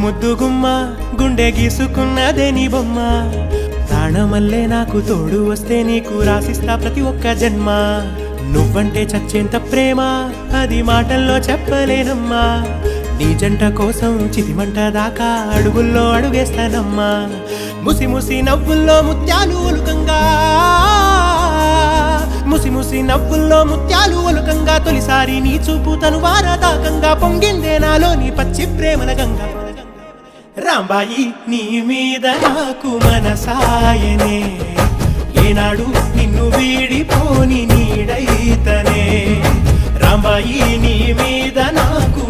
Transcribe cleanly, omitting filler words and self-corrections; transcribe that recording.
ముద్దుగుమ్మ గుండె గీసుకున్నదే నీ బొమ్మ ప్రాణమల్లే నాకు తోడు వస్తే నీకు రాసిస్తా ప్రతి ఒక్క జన్మ నువ్వంటే చచ్చేంత ప్రేమ అది మాటల్లో చెప్పలేనమ్మా నీ జంట కోసం చితిమంట దాకా అడుగుల్లో అడుగేస్తానమ్మా ముసి ముసి నవ్వుల్లో ముత్యాలు ఒలుకంగా ముసి ముసి నవ్వుల్లో ముత్యాలు ఒలుకంగా తొలిసారి నీ చూపు తను వారదాకంగా పొంగిందే నాలో నీ పచ్చి ప్రేమల గంగా రాంబాయి నీ మీద నాకు మనసాయనే ఏనాడు నిన్ను వీడిపోని నీడైతనే రాంబాయి నీ మీద నాకు